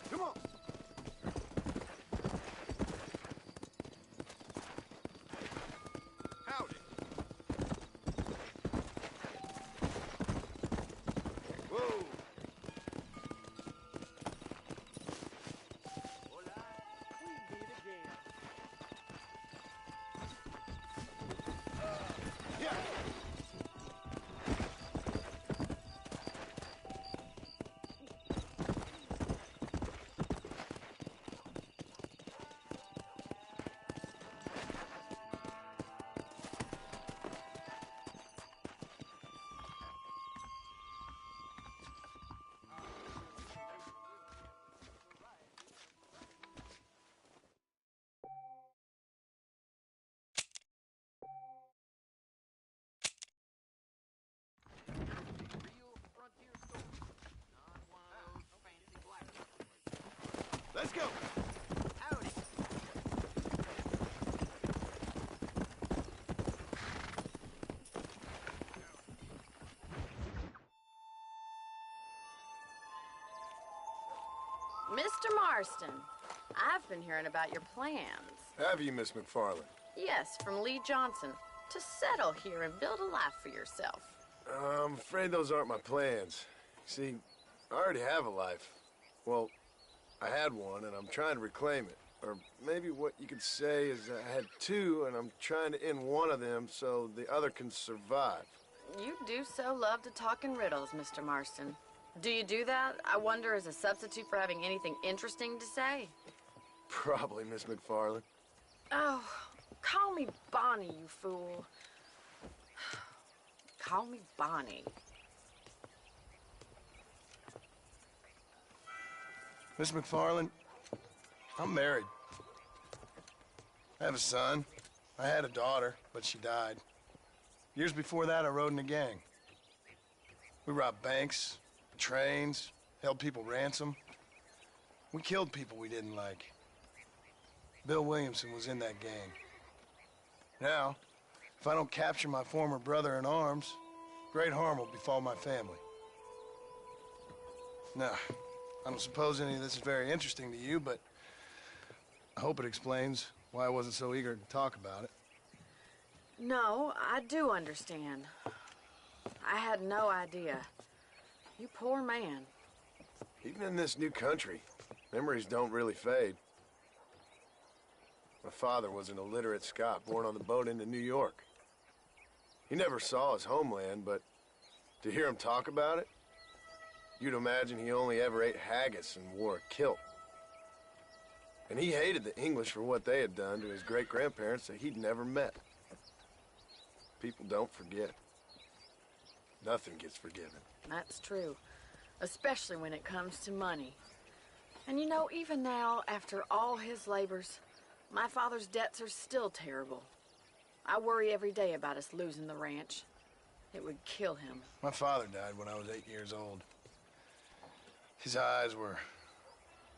Come on. Howdy. Whoa. Hola. We meet again. Yeah. Let's go. Howdy. Mr. Marston, I've been hearing about your plans. Have you, Miss McFarland? Yes, from Lee Johnson, to settle here and build a life for yourself. I'm afraid those aren't my plans. See, I already have a life. Well, I had one, and I'm trying to reclaim it. Or maybe what you could say is I had two, and I'm trying to end one of them so the other can survive. You do so love to talk in riddles, Mr. Marston. Do you do that, I wonder, as a substitute for having anything interesting to say? Probably, Miss McFarland. Oh, call me Bonnie, you fool. Call me Bonnie. Miss McFarland, I'm married. I have a son. I had a daughter, but she died. Years before that, I rode in a gang. We robbed banks, trains, held people ransom. We killed people we didn't like. Bill Williamson was in that gang. Now, if I don't capture my former brother in arms, great harm will befall my family. Now, I don't suppose any of this is very interesting to you, but I hope it explains why I wasn't so eager to talk about it. No, I do understand. I had no idea. You poor man. Even in this new country, memories don't really fade. My father was an illiterate Scot born on the boat into New York. He never saw his homeland, but to hear him talk about it, you'd imagine he only ever ate haggis and wore a kilt. And he hated the English for what they had done to his great-grandparents that he'd never met. People don't forget. Nothing gets forgiven. That's true. Especially when it comes to money. And you know, even now, after all his labors, my father's debts are still terrible. I worry every day about us losing the ranch. It would kill him. My father died when I was 8 years old. His eyes were,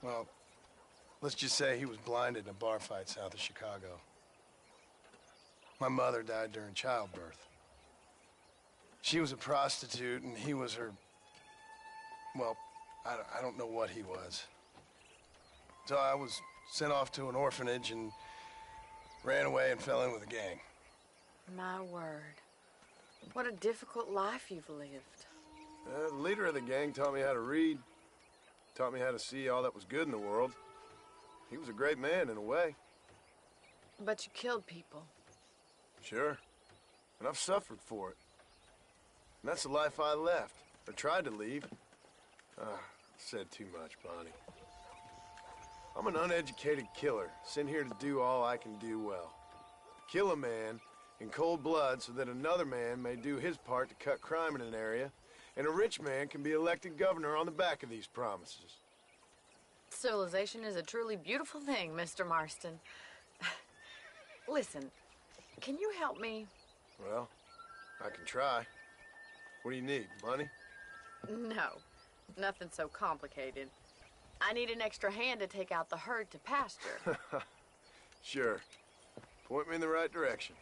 well, let's just say he was blinded in a bar fight south of Chicago. My mother died during childbirth. She was a prostitute, and he was her, well, I don't know what he was. So I was sent off to an orphanage and ran away and fell in with a gang. My word. What a difficult life you've lived. The leader leader of the gang taught me how to read, taught me how to see all that was good in the world. He was a great man in a way. But you killed people. Sure. And I've suffered for it. And that's the life I left, or tried to leave. Said too much, Bonnie. I'm an uneducated killer, sent here to do all I can do well. Kill a man in cold blood so that another man may do his part to cut crime in an area, and a rich man can be elected governor on the back of these promises. Civilization is a truly beautiful thing, Mr. Marston. Listen, can you help me? Well, I can try. What do you need, money? No, nothing so complicated. I need an extra hand to take out the herd to pasture. Sure. Point me in the right direction.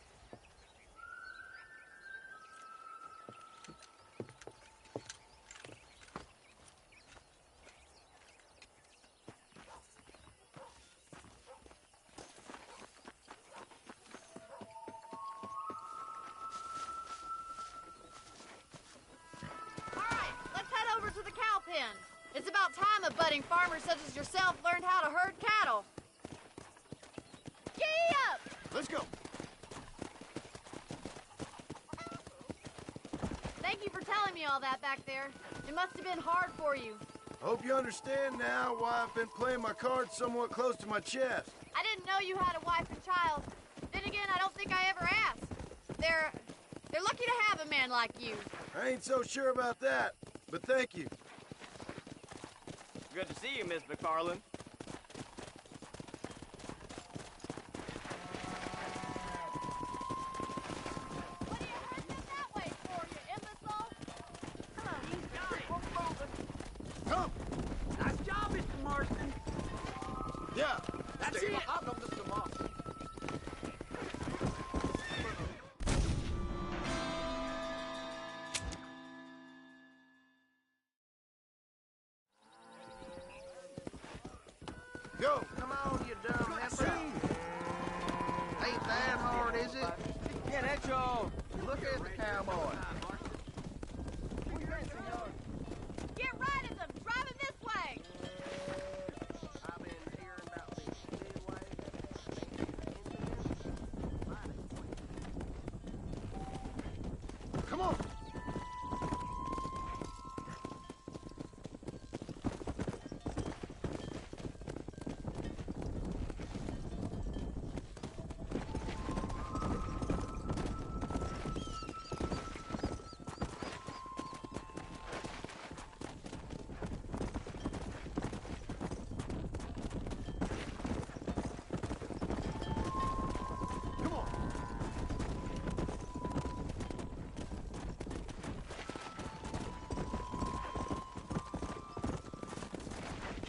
It's about time a budding farmer such as yourself learned how to herd cattle. Giddy up! Let's go. Thank you for telling me all that back there. It must have been hard for you. Hope you understand now why I've been playing my cards somewhat close to my chest. I didn't know you had a wife and child. Then again, I don't think I ever asked. They're lucky to have a man like you. I ain't so sure about that, but thank you. Good to see you, Miss McFarland. What are you heading that way for, you imbecile? Come on, Come! Nice job, Mr. Marston. Yeah, That's it. I know Mr. Marston. Go! Come on, you dumb heifer. Ain't that hard, is it? Yeah, that's y'all. Look at the cowboy. Get right at them! Drive him this way! I've been hearing about this midway. Come on!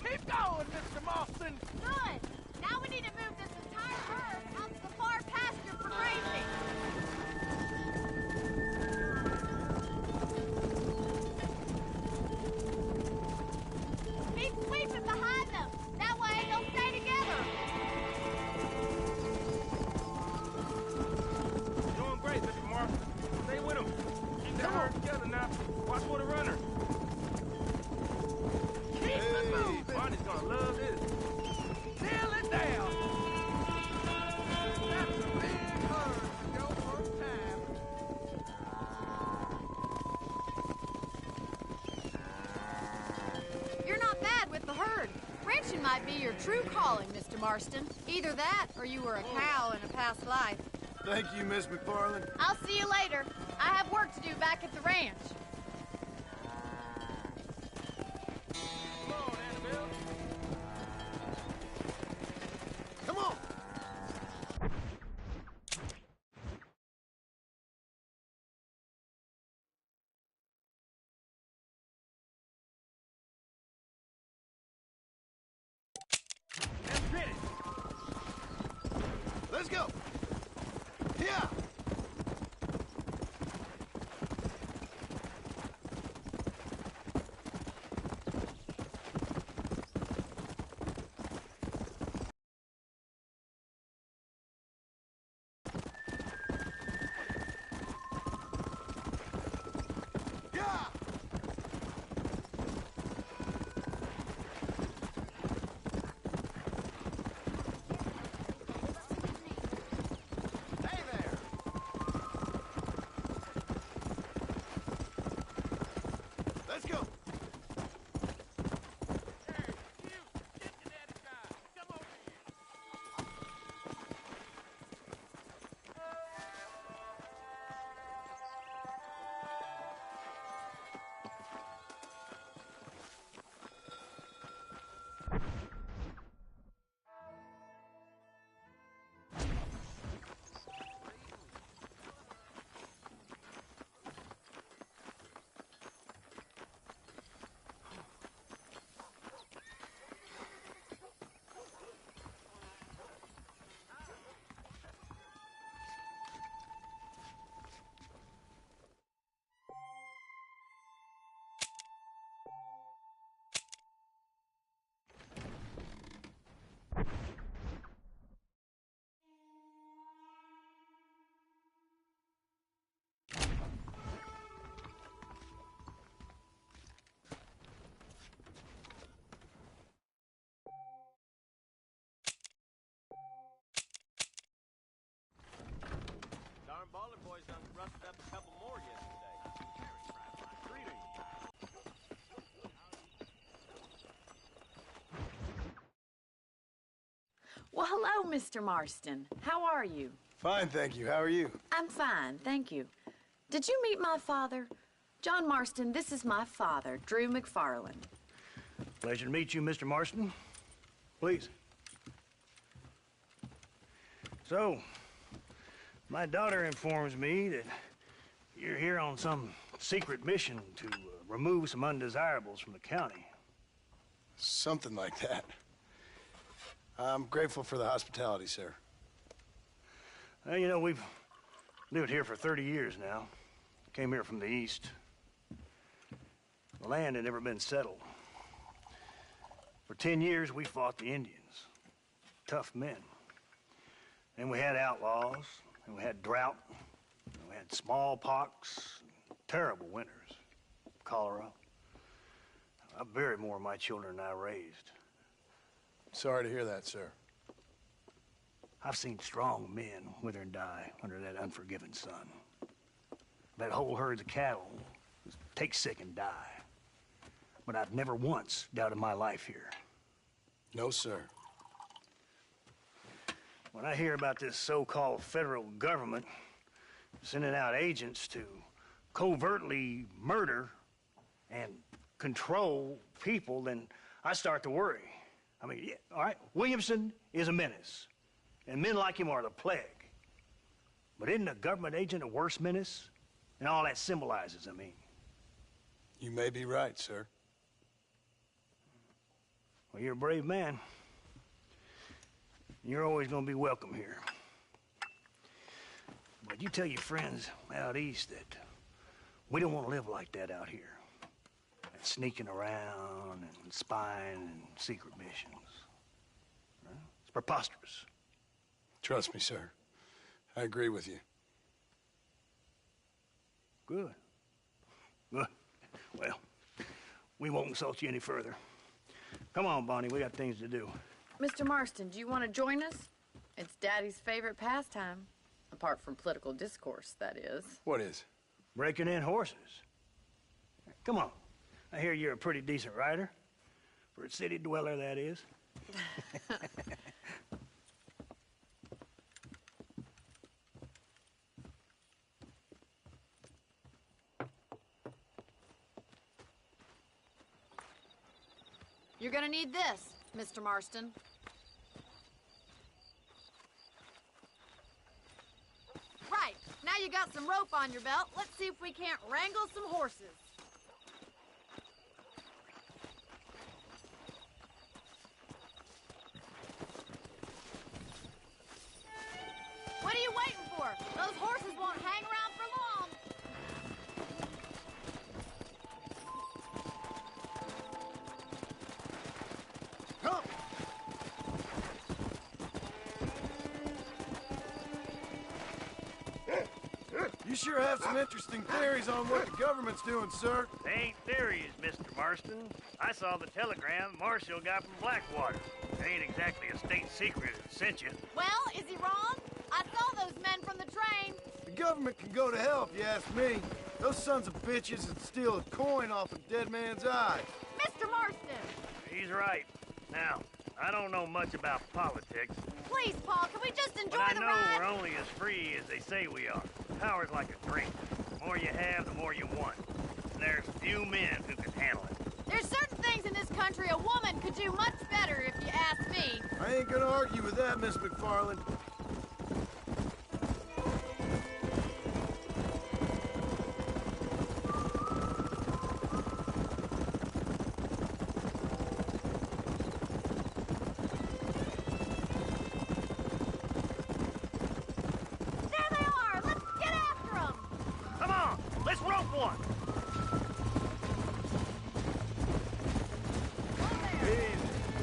Keep going, Mr. Marston. Good! Now we need to move this entire herd out to the far pasture for grazing. Keep sweeping behind them. That way they'll stay together. Doing great, Mr. Marston. Stay with him. Keep that herd together now. Watch for the runner. Keep it moving. Bonnie's gonna love this. Nail it down. That's a big herd for your first time. You're not bad with the herd. Ranching might be your true calling, Mr. Marston. Either that, or you were a cow in a past life. Thank you, Miss McFarland. I'll see you later. I have work to do back at the ranch. Come on, Annabelle. Come on! Let's get it. Let's go! Yeah! Yeah! Well, hello, Mr. Marston. How are you? Fine, thank you. How are you? I'm fine, thank you. Did you meet my father? John Marston, this is my father, Drew McFarland. Pleasure to meet you, Mr. Marston. Please. So, my daughter informs me that you're here on some secret mission to remove some undesirables from the county. Something like that. I'm grateful for the hospitality, sir. Well, you know, we've lived here for 30 years now. Came here from the east. The land had never been settled. For 10 years, we fought the Indians. Tough men. Then we had outlaws, and we had drought, and we had smallpox, terrible winters, cholera. I buried more of my children than I raised. Sorry to hear that, sir. I've seen strong men wither and die under that unforgiving sun. That whole herds of cattle just take sick and die. But I've never once doubted my life here. No, sir. When I hear about this so-called federal government sending out agents to covertly murder and control people, then I start to worry. I mean, yeah, all right, Williamson is a menace, and men like him are the plague. But isn't a government agent a worse menace? And all that symbolizes, I mean. You may be right, sir. Well, you're a brave man. You're always gonna be welcome here. But you tell your friends out east that we don't want to live like that out here. That sneaking around and spying and secret missions. Right? It's preposterous. Trust me, sir. I agree with you. Good. Good. Well, we won't insult you any further. Come on, Bonnie, we got things to do. Mr. Marston, do you want to join us? It's Daddy's favorite pastime. Apart from political discourse, that is. What is? Breaking in horses. Come on. I hear you're a pretty decent rider. For a city dweller, that is. You're gonna need this, Mr. Marston. Right, now you got some rope on your belt. Let's see if we can't wrangle some horses. What are you waiting for? Those horses won't hang around for long. Come! You sure have some interesting theories on what the government's doing, sir. They ain't theories, Mr. Marston. I saw the telegram Marshall got from Blackwater. It ain't exactly a state secret that sent you. Well, is he wrong? I saw those men from the train. The government can go to hell if you ask me. Those sons of bitches would steal a coin off a dead man's eye. Mr. Marston! He's right. Now, I don't know much about politics, Please, Paul, can we just enjoy but I the know ride? we're only as free as they say we are. Power's like a drink. The more you have, the more you want. And there's few men who can handle it. There's certain things in this country a woman could do much better, if you ask me. I ain't gonna argue with that, Miss McFarland. There they are! Let's get after them! Come on, let's rope one.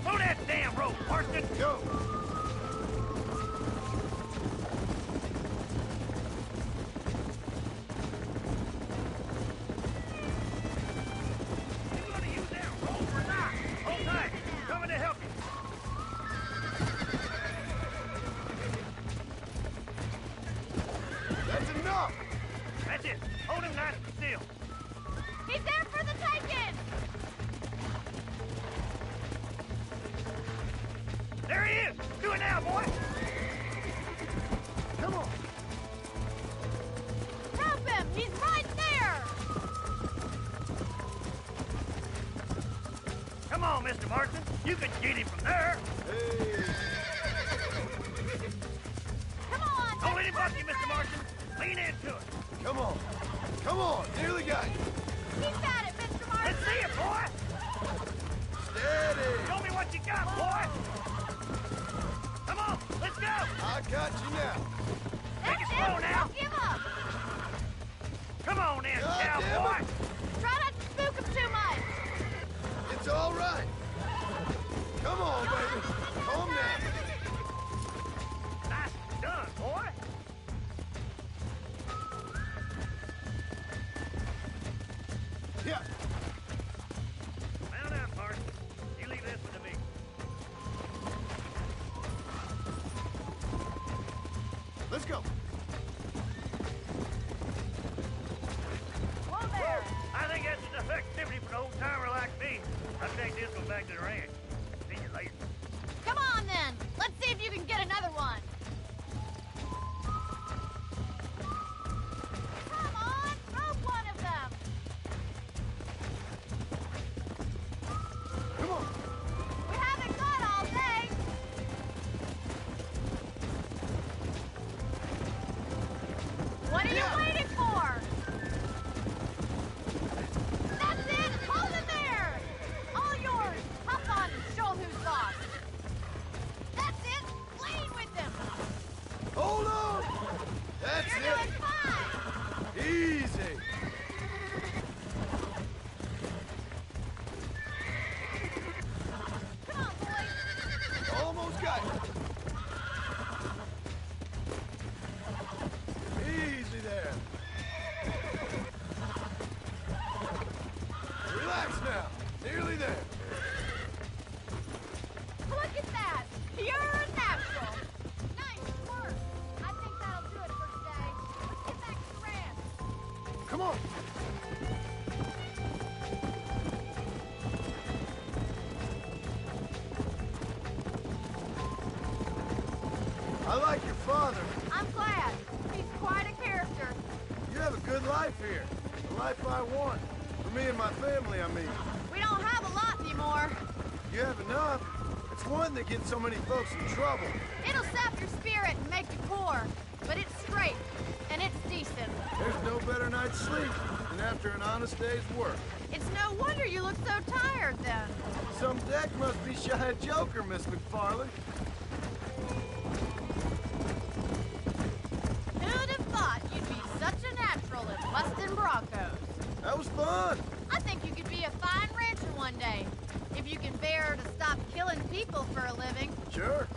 Throw that damn rope, Marston. Go! You gonna use that rope or not? Hold tight. Coming to help you. That's enough! That's it. Hold him nice and still. He's there for the taking! There he is. Do cowboy! Come on. Help him! He's right there! Come on, Mr. Marston. You can get him from there. Hey. Come on! Don't let him buck you, Mr. Marston. Lean into it. Come on. Come on. Nearly got you. Keep at it, Mr. Martin! Let's see it, boy. Steady. Show me what you got, boy. Come on, let's go. I got you now. Take it That's slow it! now. Don't give up! Come on in, God damn cowboy. it. Try not to spook him too much! It's all right. Come on, baby. Calm down. Nice done, boy. Yeah. Mount out, Marston. You leave this one to me. Let's go. Whoa there! I think that's enough activity for an old-timer like me. I'll take this one back to the ranch. See you later. Come on then! Let's see if you can get another one! Come on! Throw one of them! Come on. We haven't got all day! What are you Yeah. waiting for? That's it! Hold it there! All yours! Hop on and show 'em who's boss! That's it! Lean with them! Hold on. That's You're it. doing fine! Easy. Come on, boys! Almost got you. Easy there. Relax now. Nearly there. Look at that! Pure natural! Nice work! I think that'll do it for today. Let's get back to the ranch. Come on. I like your father. I'm glad. He's quite a character. You have a good life here. The life I want. For me and my family, I mean. We don't have a lot anymore. You have enough. It's one that gets so many folks in trouble. It'll sap your spirit and make you poor. But it's straight. And it's decent. There's no better night's sleep than after an honest day's work. It's no wonder you look so tired then. Some deck must be shy of Joker, Miss McFarland. Who'd have thought you'd be such a natural at busting Broncos? That was fun. I think you could be a fine rancher one day. If you can bear to stop killing people for a living. Sure.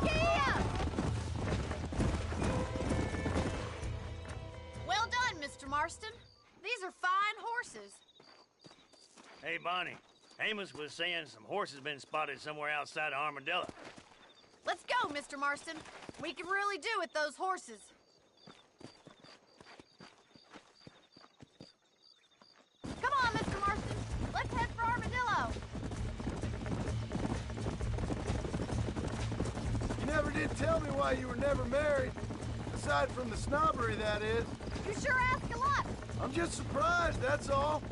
Yeah! Well done, Mr. Marston. These are fine horses. Hey, Bonnie. Amos was saying some horses been spotted somewhere outside of Armadillo. Let's go, Mr. Marston. We can really do with those horses. Come on, Mr. Marston. Let's head for Armadillo. You never did tell me why you were never married. Aside from the snobbery, that is. You sure ask a lot. I'm just surprised, that's all.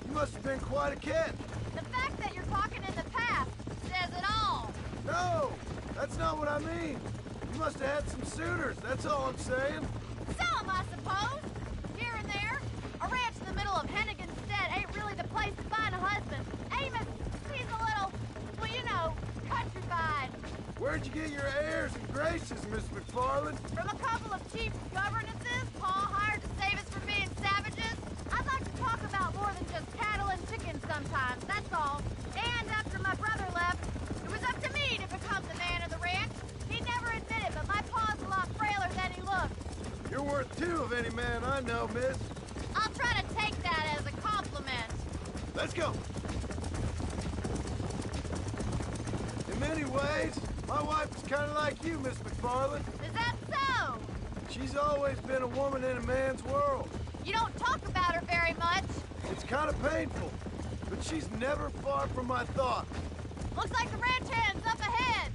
You must have been quite a catch. The fact that you're talking in the past says it all. No, that's not what I mean. You must have had some suitors, that's all I'm saying. Some, I suppose. Here and there. A ranch in the middle of Hennigan's Stead ain't really the place to find a husband. Amos, he's a little, well, you know, countrified. Where'd you get your airs and graces, Miss McFarland? From a couple of cheap governesses Pa hired to save us from being savages. I'd like to talk about more than just cattle and chickens sometimes, that's all. And after my brother left, it was up to me to become the man of the ranch. He never admitted, but my pa's a lot frailer than he looks. You're worth two of any man I know, miss. I'll try to take that as a compliment. Let's go. In many ways, my wife is kind of like you, Miss McFarland. Is that so? She's always been a woman in a man's world. You don't talk about her very much. It's kind of painful. but she's never far from my thoughts. Looks like the ranch hand's up ahead.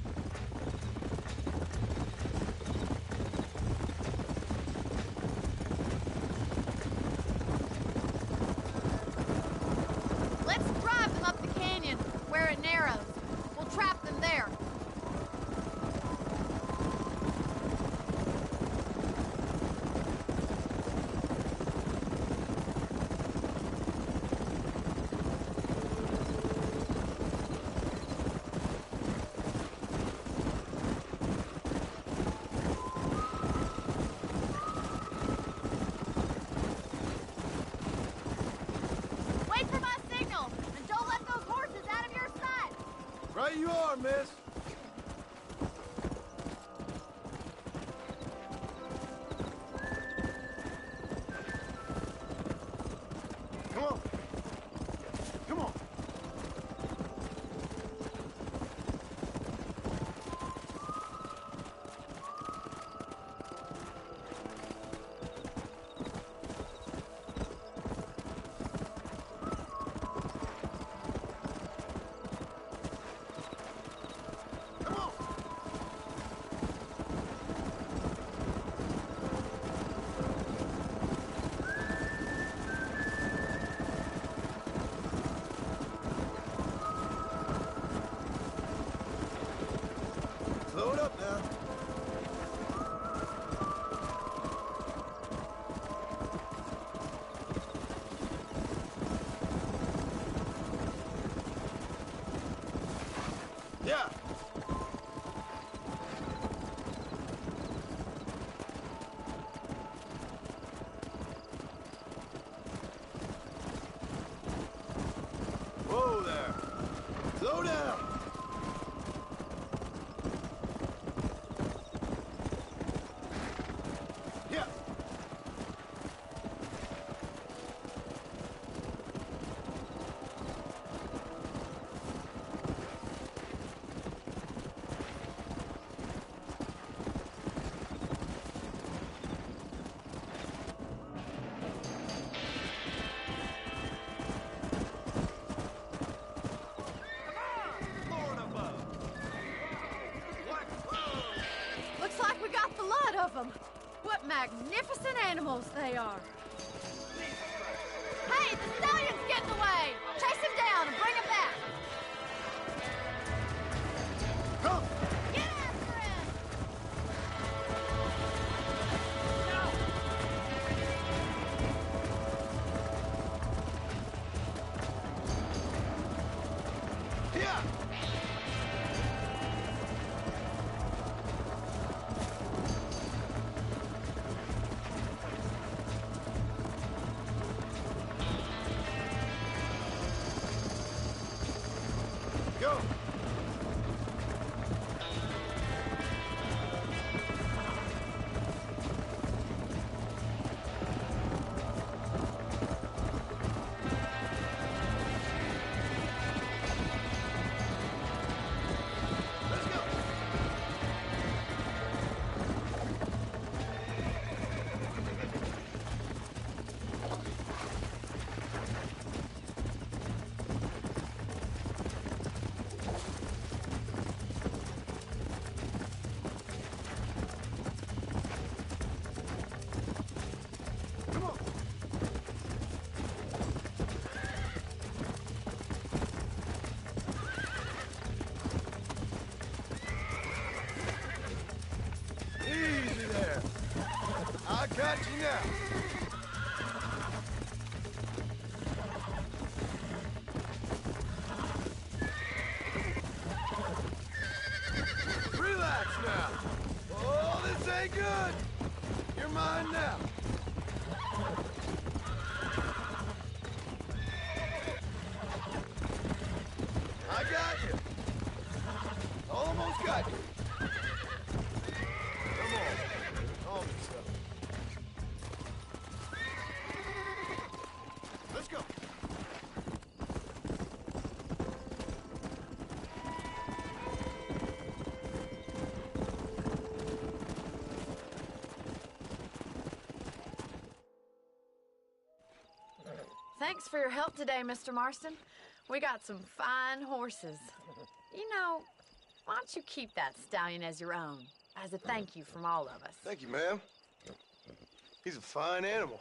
Let's drive them up the canyon, where it narrows. We'll trap them there. Wait for my signal, and don't let those horses out of your sight. Right you are, miss. Come on. Come on. Come on. Slow it up now. Yeah. Whoa there. Slow down. Yeah. Lord above. What? Whoa. Looks like we got the lot of them. What magnificent animals they are. Hey, the stallion's getting away! Chase him down and bring him back! Come. Get after him! Yeah. Go. Let's go. Come on. Easy there. I got you now. Relax now. Oh, this ain't good. You're mine now. I got you. Almost got you. Come on. Almost got you. Let's go. Thanks for your help today, Mr. Marston. We got some fine horses. You know, why don't you keep that stallion as your own, as a thank you from all of us? Thank you, ma'am. He's a fine animal.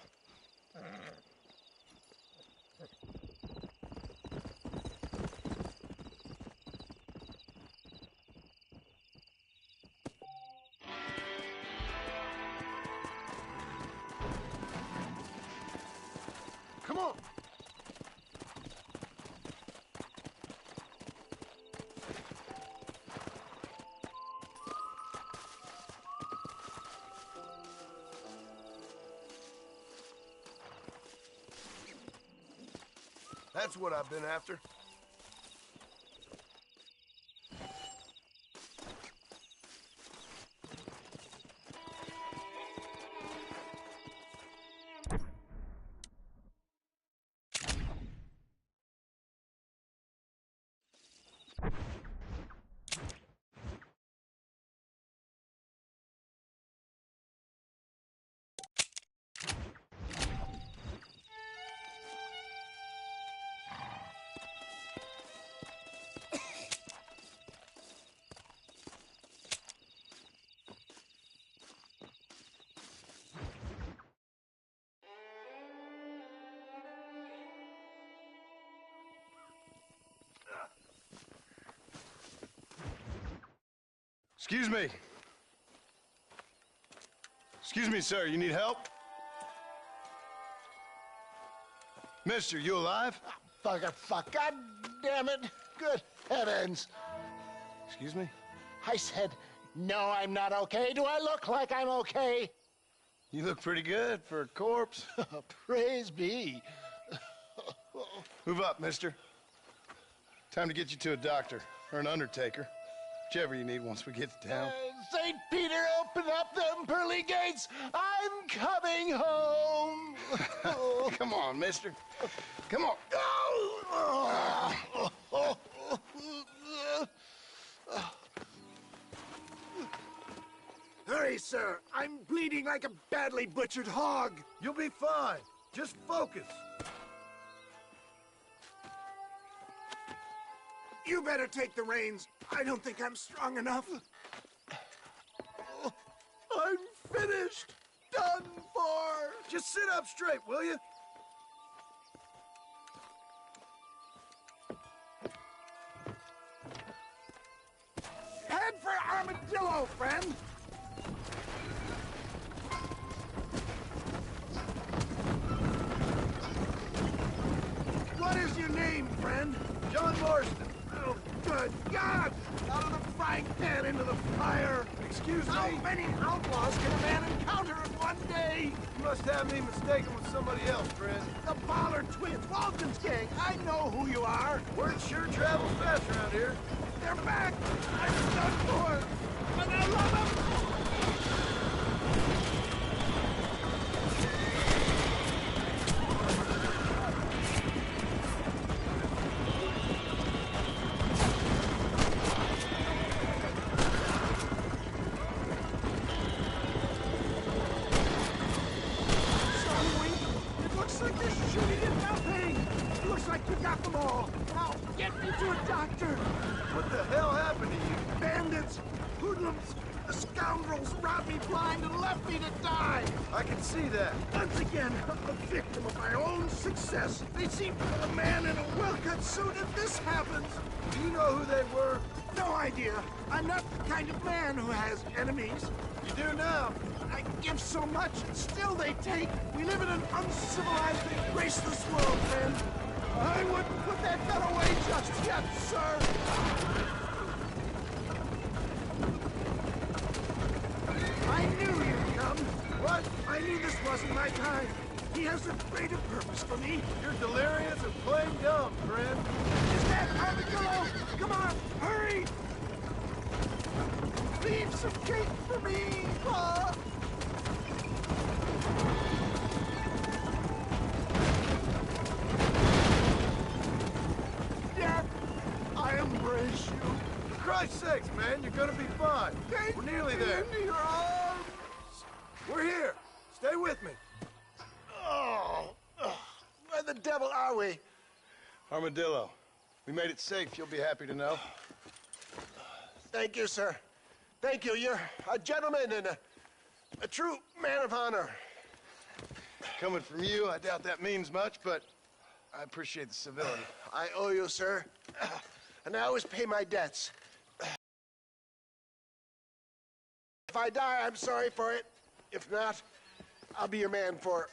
Come on. That's what I've been after. Excuse me. Excuse me, sir. You need help? Mister, you alive? Fuck. God damn it. Good heavens. Excuse me? I said, no, I'm not okay. Do I look like I'm okay? You look pretty good for a corpse. Praise be. Move up, mister. Time to get you to a doctor or an undertaker. Whichever you need once we get to town. St. Peter, open up them pearly gates. I'm coming home. Come on, mister. Come on. Hurry, sir. I'm bleeding like a badly butchered hog. You'll be fine. Just focus. You better take the reins. I don't think I'm strong enough. I'm finished. Done for. Just sit up straight, will you? Head for Armadillo, friend. What is your name, friend? John Marston. Oh, good God! Out of the frying pan into the fire! Excuse me? How many outlaws can a man encounter in one day? You must have me mistaken with somebody else, friend. The Ballard twins, Walton's gang. I know who you are. Word sure travels fast around here. They're back. I'm done for. And I love them. What the hell happened to you? Bandits, hoodlums, the scoundrels robbed me blind and left me to die. I can see that. Once again, a victim of my own success. They seem to put a man in a well-cut suit if this happens. Do you know who they were? No idea. I'm not the kind of man who has enemies. You do now. I give so much, and still they take. We live in an uncivilized and graceless world, man. I wouldn't put that gun away just yet, sir. I knew you'd come. What? I knew this wasn't my time. He has a greater purpose for me. You're delirious and plain dumb, friend. Is that Armadillo? Come on, hurry! Leave some cake for me, Pa! Dad, I embrace you. For Christ's sakes, man, you're gonna be fine. We're nearly there. Into your arms. We're here. Stay with me. Oh, where the devil are we? Armadillo. We made it safe, you'll be happy to know. Thank you, sir. Thank you. You're a gentleman and a true man of honor. Coming from you, I doubt that means much, but I appreciate the civility. I owe you, sir. And I always pay my debts. If I die, I'm sorry for it. If not, I'll be your man for...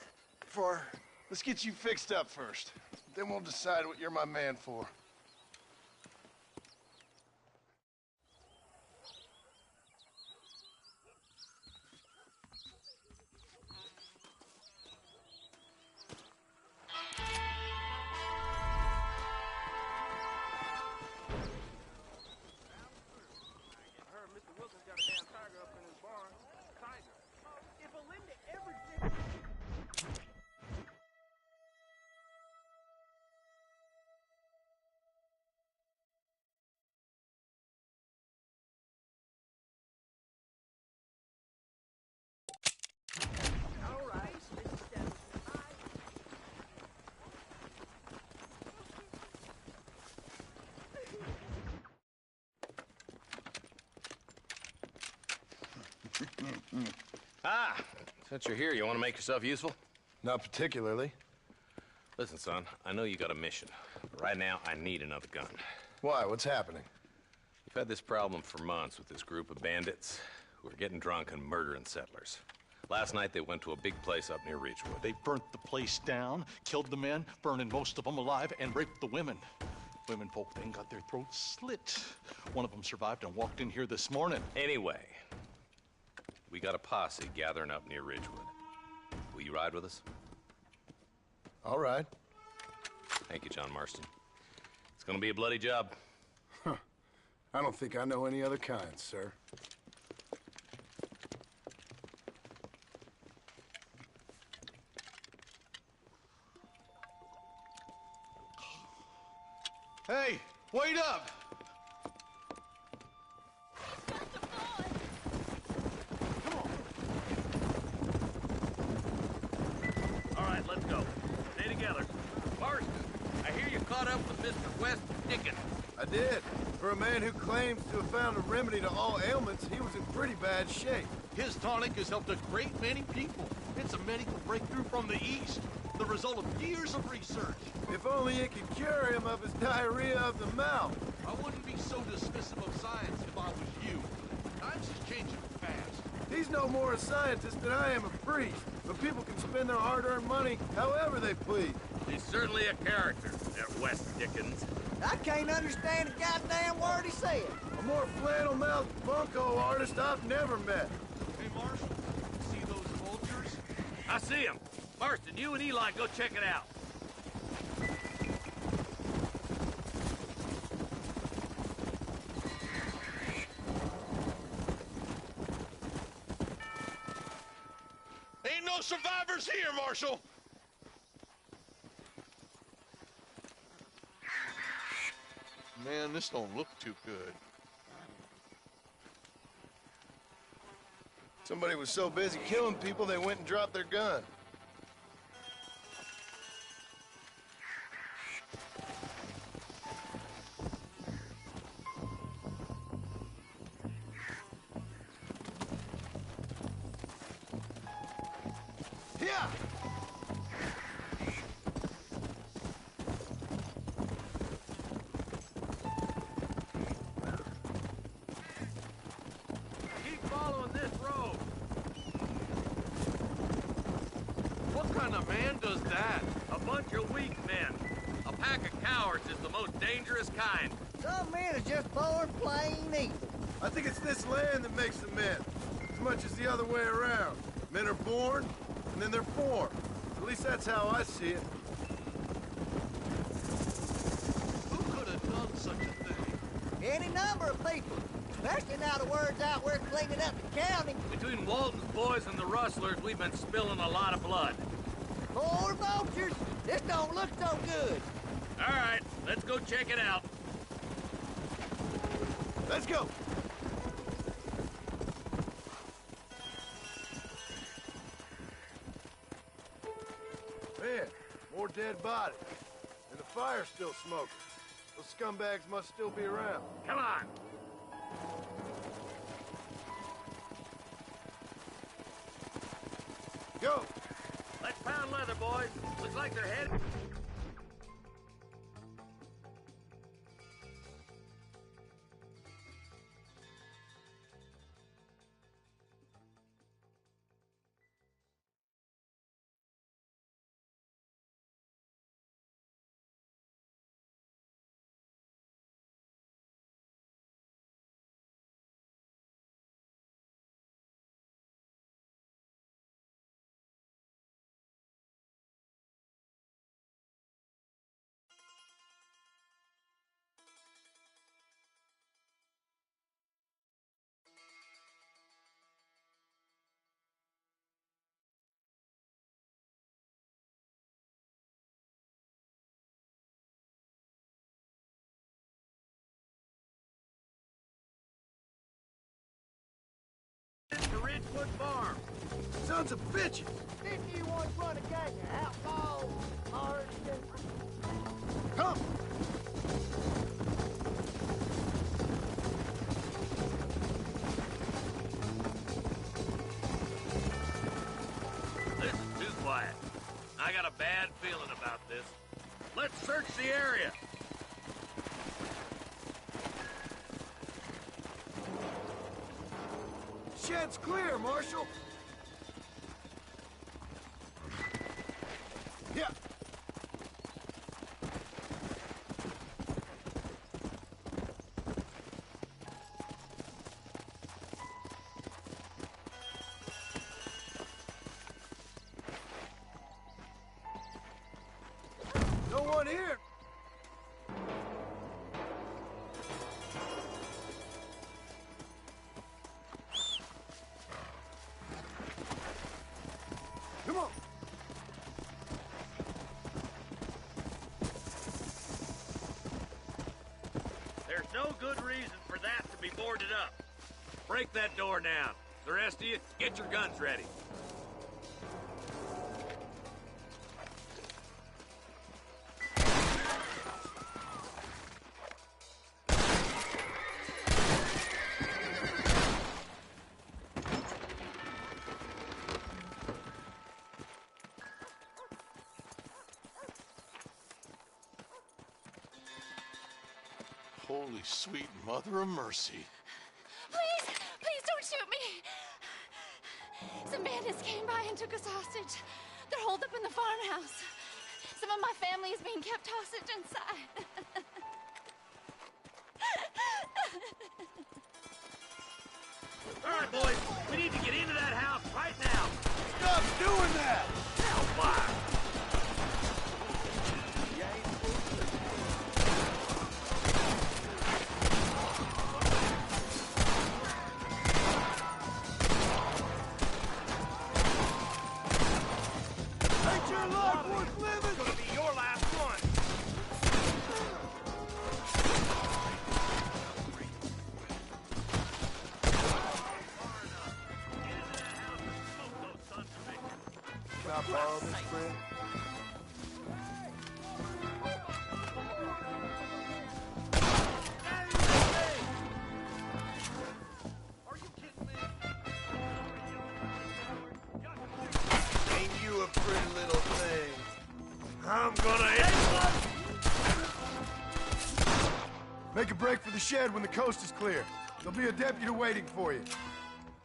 Let's get you fixed up first. Then we'll decide what you're my man for. Ah, since you're here, you want to make yourself useful? Not particularly. Listen, son, I know you got a mission, but right now I need another gun. Why? What's happening? You've had this problem for months with this group of bandits who are getting drunk and murdering settlers. Last night they went to a big place up near Ridgewood. They burnt the place down, killed the men, burning most of them alive, and raped the women. Women folk then got their throats slit. One of them survived and walked in here this morning. Anyway, we got a posse gathering up near Ridgewood. Will you ride with us? All right. Thank you, John Marston. It's gonna be a bloody job. I don't think I know any other kind, sir. Hey, wait up! All right, let's go. Stay together. Marston, I hear you caught up with Mr. West Dickens. I did. For a man who claims to have found a remedy to all ailments, he was in pretty bad shape. His tonic has helped a great many people. It's a medical breakthrough from the East, the result of years of research. If only it could cure him of his diarrhea of the mouth. I wouldn't be so dismissive of science if I was you. Times is changing fast. He's no more a scientist than I am a priest, but people can spend their hard-earned money however they please. He's certainly a character, that West Dickens. I can't understand a goddamn word he said. A more flannel-mouthed bunco artist I've never met. Hey, Marshal, see those vultures? I see him. Marston, you and Eli go check it out. Ain't no survivors here, Marshal! Man, this don't look too good. Somebody was so busy killing people, they went and dropped their gun. Yeah! Keep following this road. What kind of man does that? A bunch of weak men. A pack of cowards is the most dangerous kind. Some men are just born plain evil. I think it's this land that makes them men, as much as the other way around. Men are born, and then they're formed. At least that's how I see it. Who could have done such a thing? Any number of people. Especially now the word's out we're cleaning up the county. Between Walton's boys and the rustlers, we've been spilling a lot of blood. Poor vultures. This don't look so good. All right, let's go check it out. Let's go! Man, more more dead bodies. And the fire's still smoking. Those scumbags must still be around. Come on. Go! Let's pound leather, boys. Looks like they're headed. To Ridgewood Farm. Sons of bitches! Didn't you once run a gang of outlaws, Marston? Come! This is too quiet. I got a bad feeling about this. Let's search the area. Shed's clear, Marshal! Yeah! No one here! Come on! There's no good reason for that to be boarded up. Break that door down. The rest of you, get your guns ready. Holy sweet mother of mercy. Please, please don't shoot me. Some bandits came by and took us hostage. They're holed up in the farmhouse. Some of my family is being kept hostage inside. All right, boys, we need to get into that house right now. Stop doing that! Hellfire! Ain't your life worth living? It's gonna be your last one. Can I borrow this, friend? Ain't you a pretty little thing? I'm gonna hit you! Make a break for the shed when the coast is clear. There'll be a deputy waiting for you.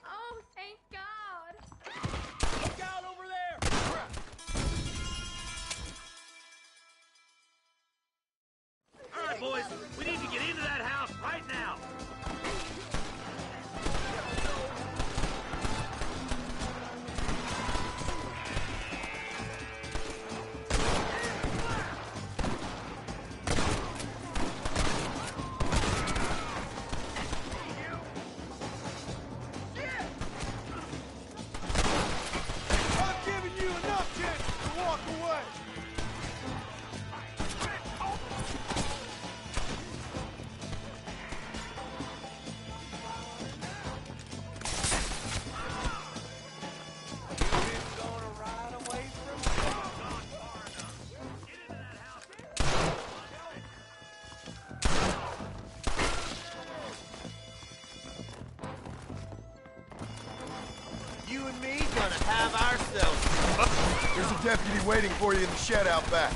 Oh, thank God. Look out over there! All right, boys, we need to get into that house right now. deputy waiting for you in the shed out back.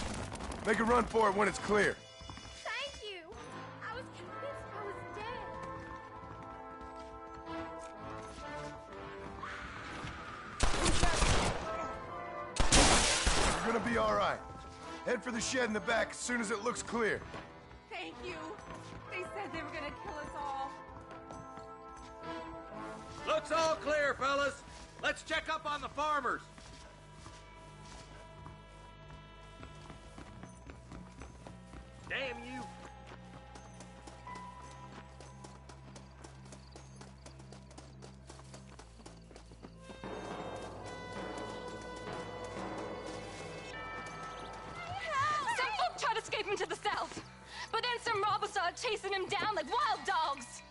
Make a run for it when it's clear. Thank you. I was convinced I was dead. You're gonna be all right. Head for the shed in the back as soon as it looks clear. Thank you. They said they were gonna kill us all. Looks all clear, fellas. Let's check up on the farmers. Damn you. Some folk tried escaping to the south, but then some robbers started chasing him down like wild dogs.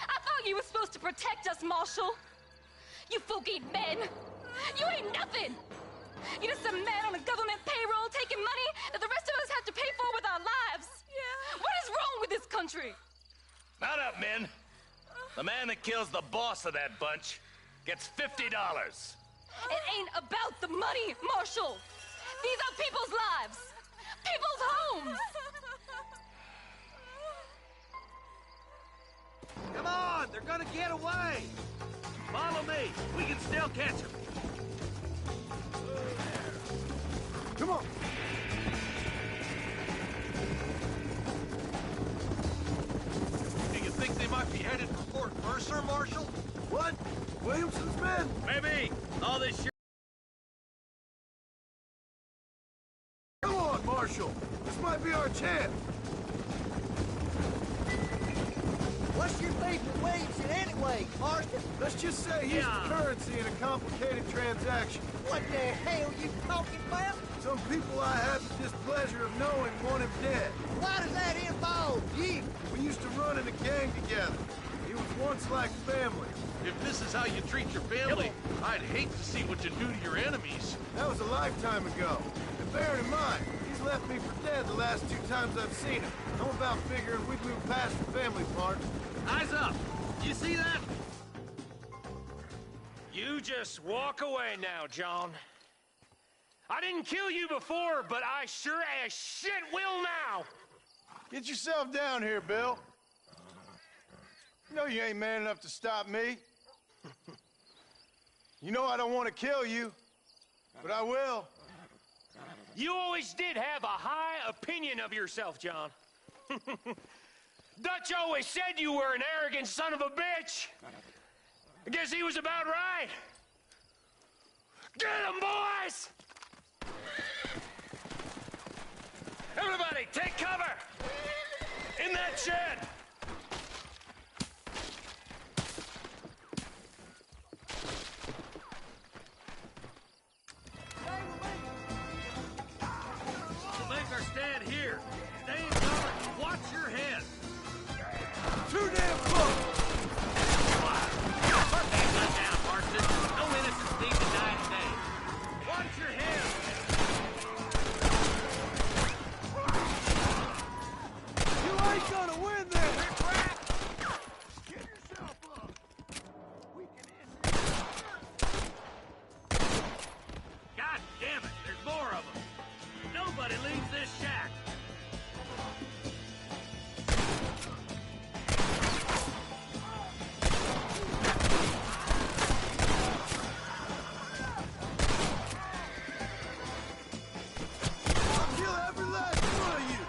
I thought you were supposed to protect us, Marshal. You folk ain't men. You ain't nothing. You're just a man on a government payroll taking money that the rest of us have to pay for with our lives. Yeah. What is wrong with this country? Mount up, men. The man that kills the boss of that bunch gets $50. It ain't about the money, Marshal. These are people's lives. People's homes. Come on, they're gonna get away. Follow me. We can still catch them. Come on. Do you think they might be headed for Fort Mercer, Marshal? What? Williamson's men? Maybe. All this shit. Come on, Marshal. This might be our chance. What's your beef with Williamson anyway, Marston? Let's just say he's the currency in a complicated transaction. What the hell you talking about? Some people I have the displeasure of knowing want him dead. Why does that involve you? We used to run in a gang together. He was once like family. If this is how you treat your family, I'd hate to see what you do to your enemies. That was a lifetime ago. And bear in mind, he's left me for dead the last 2 times I've seen him. I'm about figuring we've moved past the family part. Eyes up. You see that? You just walk away now, John. I didn't kill you before, but I sure as shit will now. Get yourself down here, Bill. You know you ain't man enough to stop me. You know I don't want to kill you, but I will. You always did have a high opinion of yourself, John. Dutch always said you were an arrogant son of a bitch. I guess he was about right. Get him, boys! Everybody, take cover! In that shed! Make our stand here. Stay in cover. Watch your head. Too damn close! Put that gun down, Marston. No innocents need to die today. Watch your head. You ain't gonna win this! Get yourself up! We can end this. God damn it, there's more of them. Nobody leaves this shack. I'll kill every last one of you!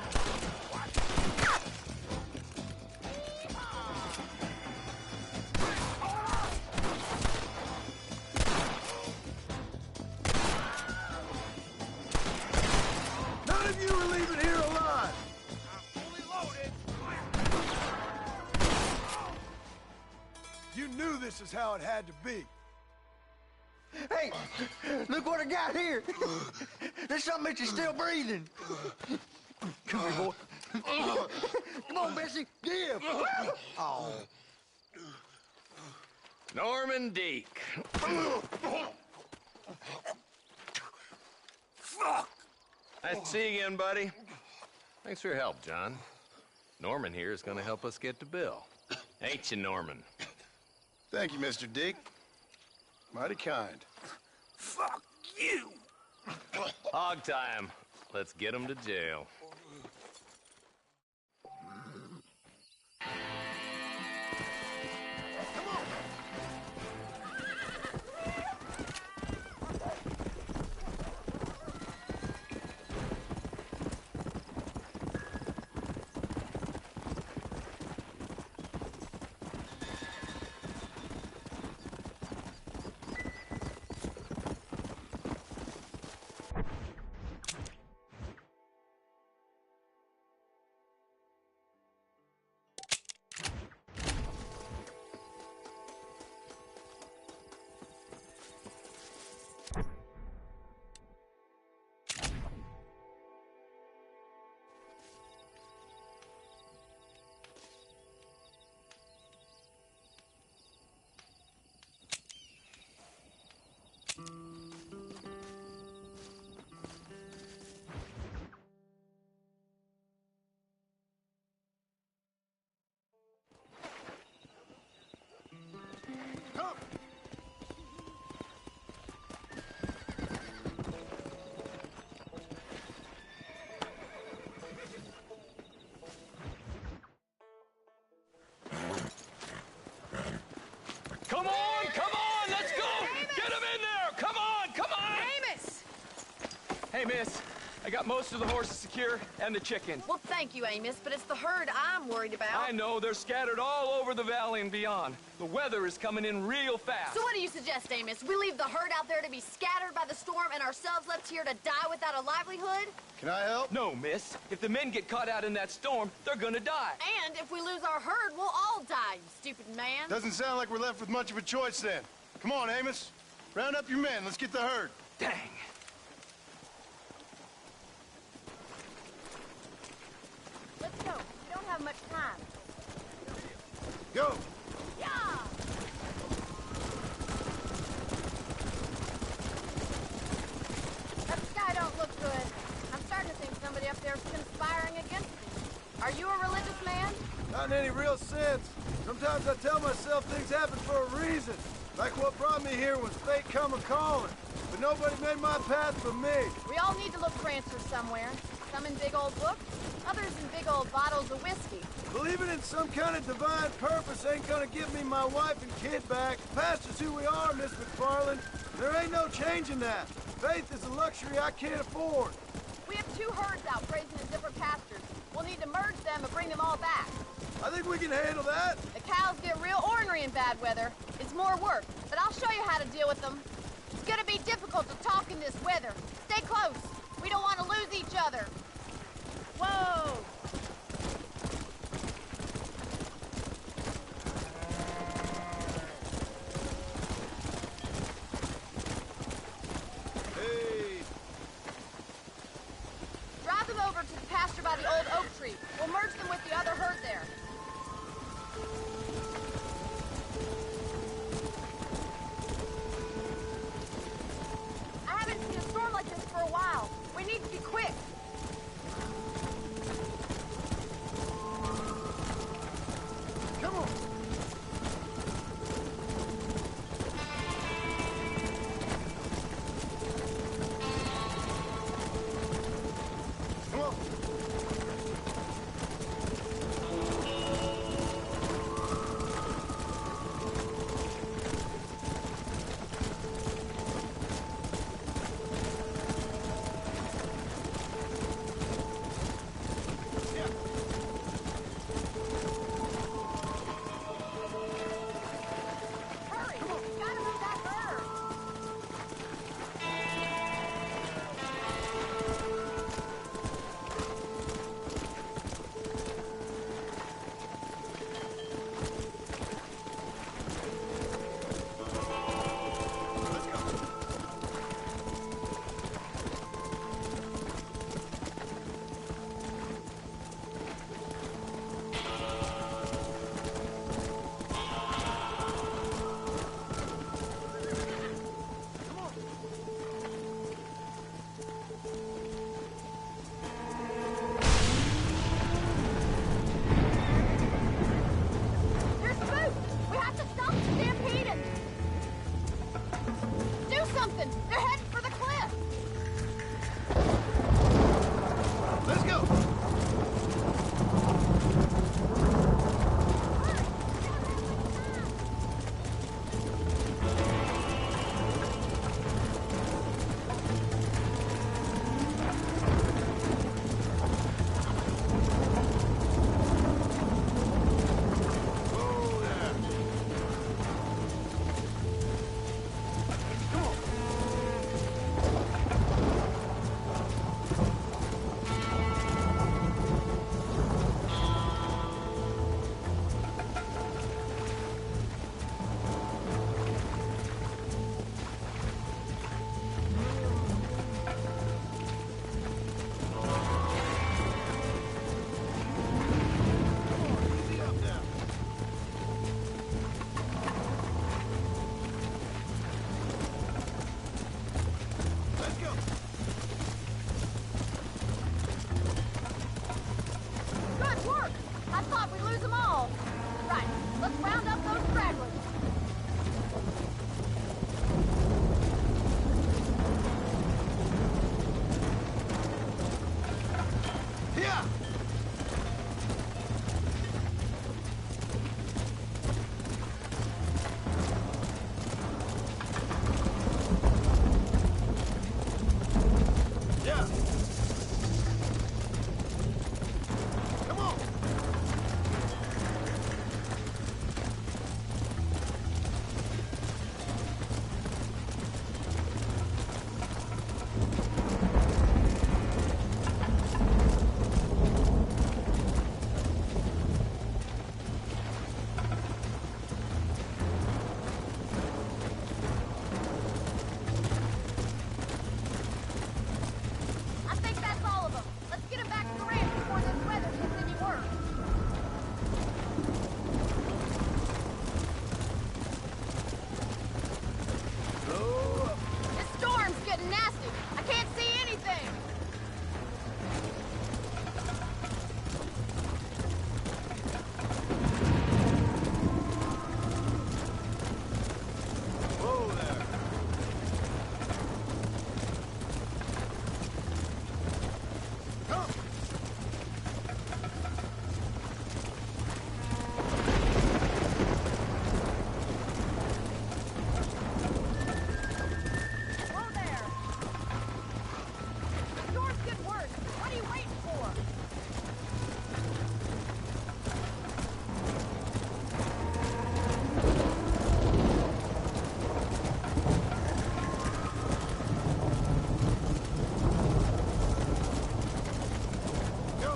None of you are leaving here alive! I'm fully loaded! You knew this is how it had to be. Hey, look what I got here. There's something that you're still breathing. Come here, boy. Come on, Bessie, give. Oh. Norman Deek. Nice to see you again, buddy. Thanks for your help, John. Norman here is going to help us get to Bill. Ain't you, Norman? Thank you, Mr. Deek. Mighty kind. Fuck you! Hog time. Let's get him to jail. Come on, let's go! Amos! Get him in there! Come on! Amos! Hey, miss, I got most of the horses secure and the chicken. Well, thank you, Amos, but it's the herd I'm worried about. I know, they're scattered all over the valley and beyond. The weather is coming in real fast. So what do you suggest, Amos? We leave the herd out there to be scattered by the storm and ourselves left here to die without a livelihood? Can I help? No, miss. If the men get caught out in that storm, they're gonna die. And if we lose our herd, we'll all die, you stupid man. Doesn't sound like we're left with much of a choice then. Come on, Amos. Round up your men. Let's get the herd. Dang. Let's go. We don't have much time. Go. Yeah! That sky don't look good. I'm starting to think somebody up there's conspiring against me. Are you a religious man? Not in any real sense. Sometimes I tell myself things happen for a reason. Like what brought me here was fate come a-calling. But nobody made my path for me. We all need to look for answers somewhere. Some in big old books, others in big old bottles of whiskey. Believing in some kind of divine purpose ain't gonna give me my wife and kid back. Past is who we are, Miss McFarland. There ain't no changing that. Faith is a luxury I can't afford. We have 2 herds out grazing in different pastures. We'll need to merge them and bring them all back. I think we can handle that. The cows get real ornery in bad weather. It's more work, but I'll show you how to deal with them. It's gonna be difficult to talk in this weather. Stay close. We don't want to lose each other. Whoa! Hey. Drive them over to the pasture by the old oak tree. We'll merge them with the other herd there. I haven't seen a storm like this for a while. We need to be quick. Come on. Come on. Yeah. Come on. I think that's all of them. Let's get them back to the ranch before this weather gets any worse. This storm's getting nasty. I can't see anything. Whoa there. Come. Whoa there. The storm's getting worse. What are you waiting for? Go.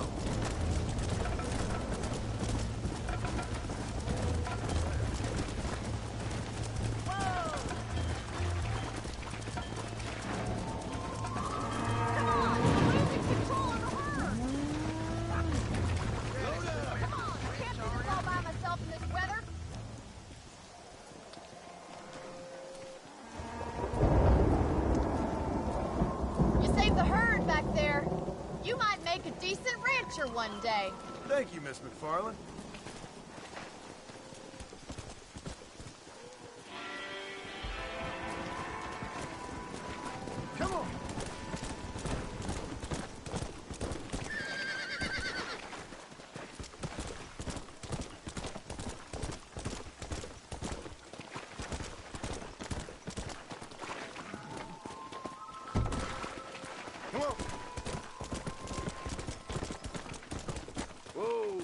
Come on, we're losing control of the herd. Come on, I can't do this all by myself in this weather. You saved the herd back there. You might make a decent rancher one day. Thank you, Miss McFarland. Come on. Come on. Whoa.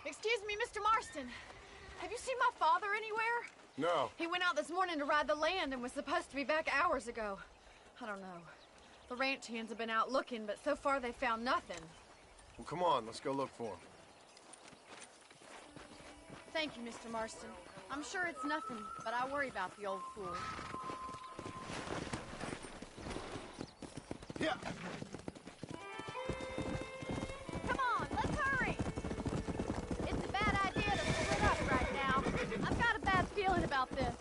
Excuse me, Mr. Marston. Have you seen my father anywhere? No. He went out this morning to ride the land and was supposed to be back hours ago. I don't know. The ranch hands have been out looking, but so far they found nothing. Well, come on, let's go look for him. Thank you, Mr. Marston. I'm sure it's nothing, but I worry about the old fool. Yeah. Come on, let's hurry. It's a bad idea to split up right now. I've got a bad feeling about this.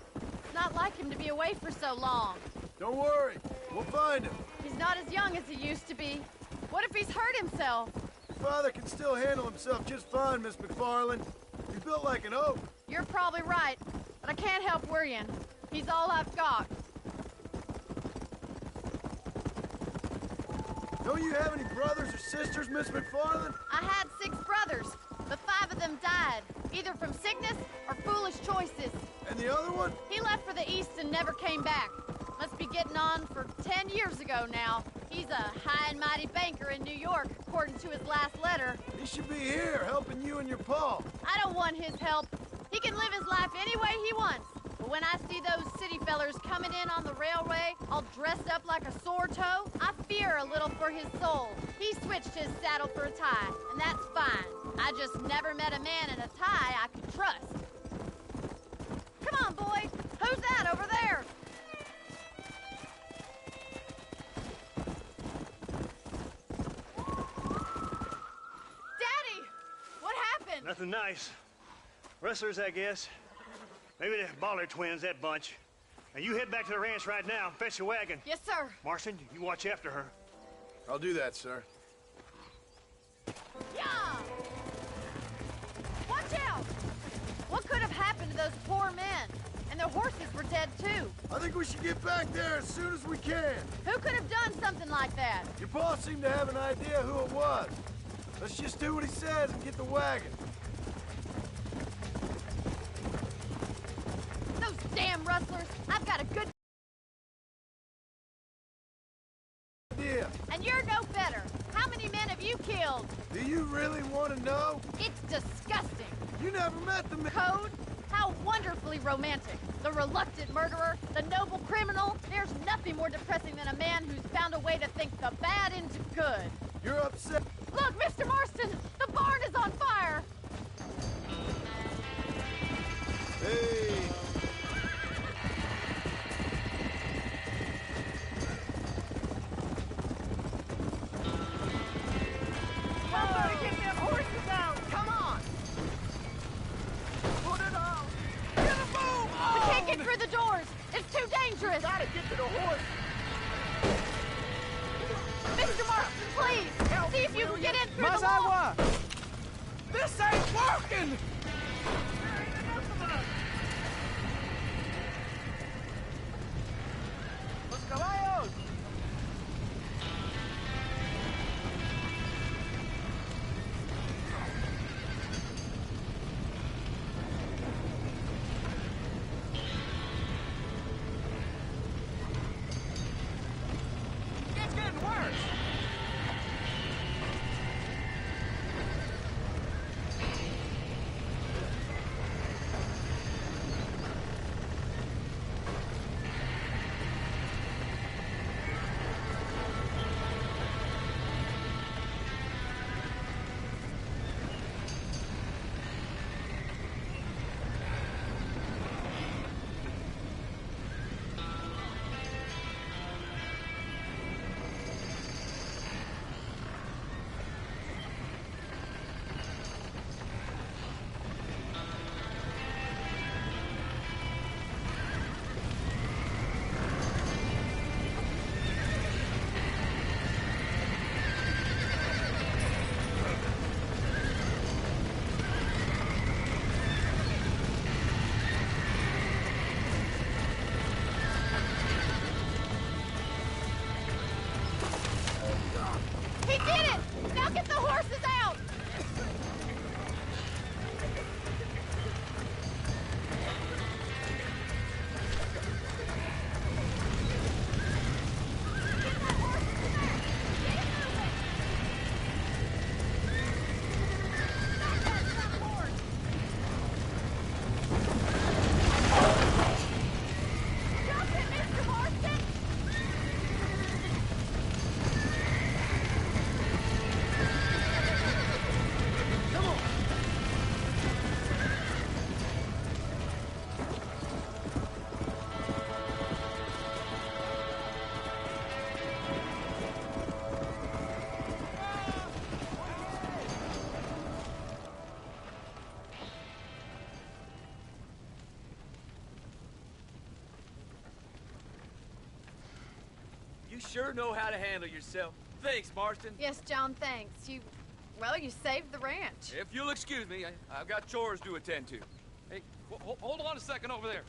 It's not like him to be away for so long. Don't worry. We'll find him. He's not as young as he used to be. What if he's hurt himself? Your father can still handle himself just fine, Miss McFarland. He's built like an oak. You're probably right, but I can't help worrying. He's all I've got. Don't you have any brothers or sisters, Miss McFarland? I had 6 brothers, but 5 of them died, either from sickness or foolish choices. And the other one? He left for the east and never came back. Must be getting on for 10 years ago now. He's a high and mighty banker in New York, according to his last letter. He should be here, helping you and your pa. I don't want his help. He can live his life any way he wants. But when I see those city fellers coming in on the railway, all dressed up like a sore toe, I fear a little for his soul. He switched his saddle for a tie, and that's fine. I just never met a man in a tie I could trust. Come on, boys. Who's that over there? Daddy! What happened? Nothing nice. Rustlers, I guess. Maybe the Ballard twins, that bunch. Now you head back to the ranch right now and fetch the wagon. Yes, sir. Marston, you watch after her. I'll do that, sir. Yeah! Watch out! What could have happened to those poor men? And their horses were dead, too. I think we should get back there as soon as we can. Who could have done something like that? Your boss seemed to have an idea who it was. Let's just do what he says and get the wagon. Those damn rustlers! I've got a good idea. And you're no better. How many men have you killed? Do you really want to know? It's disgusting. You never met the Code? How wonderfully romantic. The reluctant murderer, the noble criminal. There's nothing more depressing than a man who's found a way to think the bad into good. You're upset. Look, Mr. Marston, the barn is on fire. Hey. Somebody get them horses out! Come on! Put it on! Get a move on! We can't get through the doors. It's too dangerous. Gotta get to the horse. Mr. Marston, please, Help see me, if you will can get you? in through the wall. This ain't working! Los caballos! It's getting worse! He did it! Now get the horses out! Jump it, Mr. Marston! You sure know how to handle yourself. Thanks, Marston. Yes, John, thanks. Well, you saved the ranch. If you'll excuse me, I've got chores to attend to. Hey, hold on a second over there.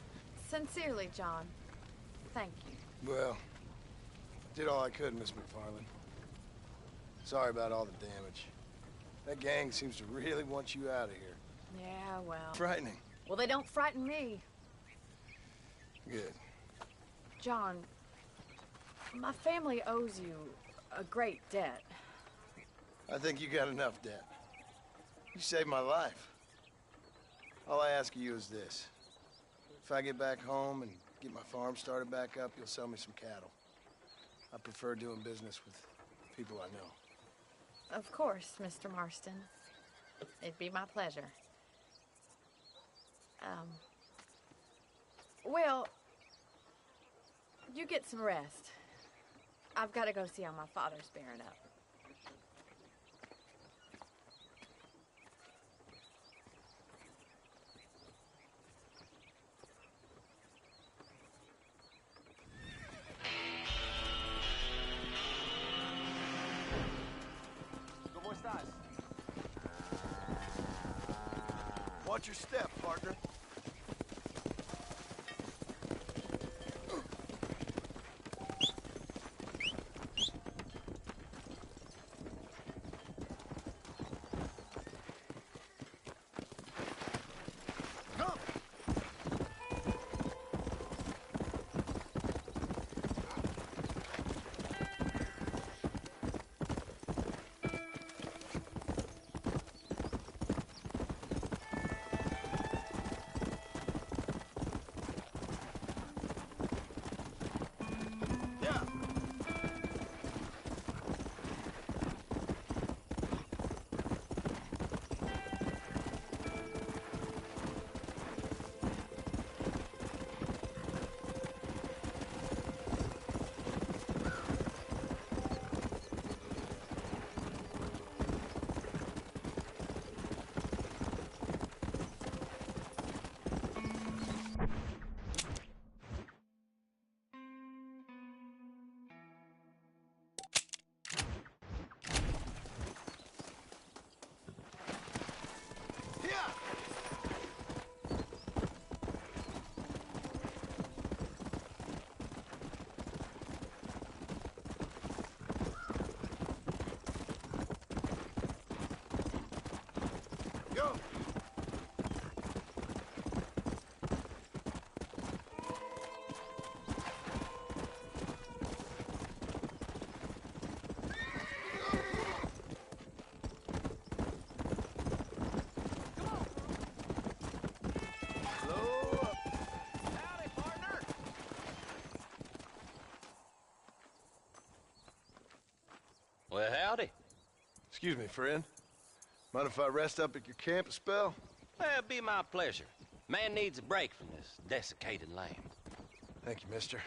Sincerely, John. Thank you. Well, I did all I could, Miss McFarland. Sorry about all the damage. That gang seems to really want you out of here. Yeah, well. Frightening. Well, they don't frighten me. Good. John, my family owes you a great debt. I think you got enough debt. You saved my life. All I ask of you is this. If I get back home and get my farm started back up, you'll sell me some cattle. I prefer doing business with people I know. Of course, Mr. Marston. It'd be my pleasure. Well, you get some rest. I've got to go see how my father's bearing up. Watch your step, partner. Go! Well, howdy. Excuse me, friend. Mind if I rest up at your camp a spell? Well, it'd be my pleasure. Man needs a break from this desiccated land. Thank you, mister.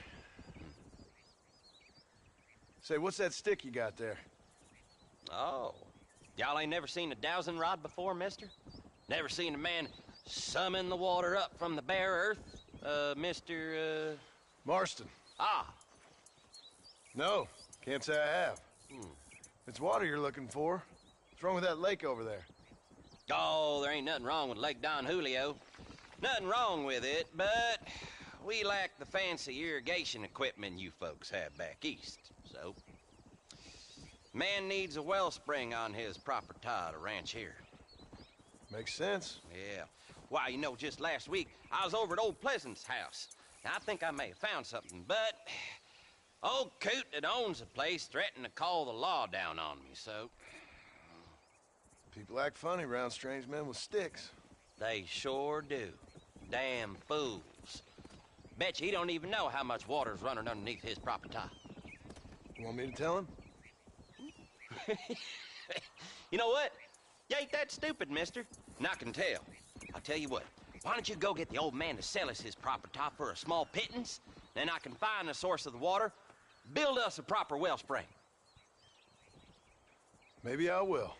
Say, what's that stick you got there? Oh, y'all ain't never seen a dowsing rod before, mister? Never seen a man summon the water up from the bare earth? Mr. Marston. Ah. No, can't say I have. It's water you're looking for. What's wrong with that lake over there? Oh, there ain't nothing wrong with Lake Don Julio. Nothing wrong with it, but we lack the fancy irrigation equipment you folks have back east, so... Man needs a wellspring on his property to ranch here. Makes sense. Yeah. Why, you know, just last week, I was over at Old Pleasant's house. Now, I think I may have found something, but... Old coot that owns the place threatened to call the law down on me, so... People act funny around strange men with sticks. They sure do. Damn fools. Bet you he don't even know how much water's running underneath his property. You want me to tell him? You know what? You ain't that stupid, mister. And I can tell. I'll tell you what. Why don't you go get the old man to sell us his property for a small pittance? Then I can find the source of the water, build us a proper wellspring. Maybe I will.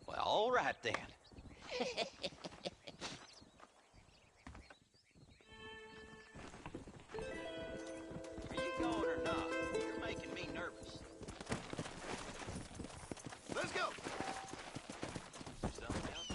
Well, all right then. Are you going or not? You're making me nervous. Let's go! Something else?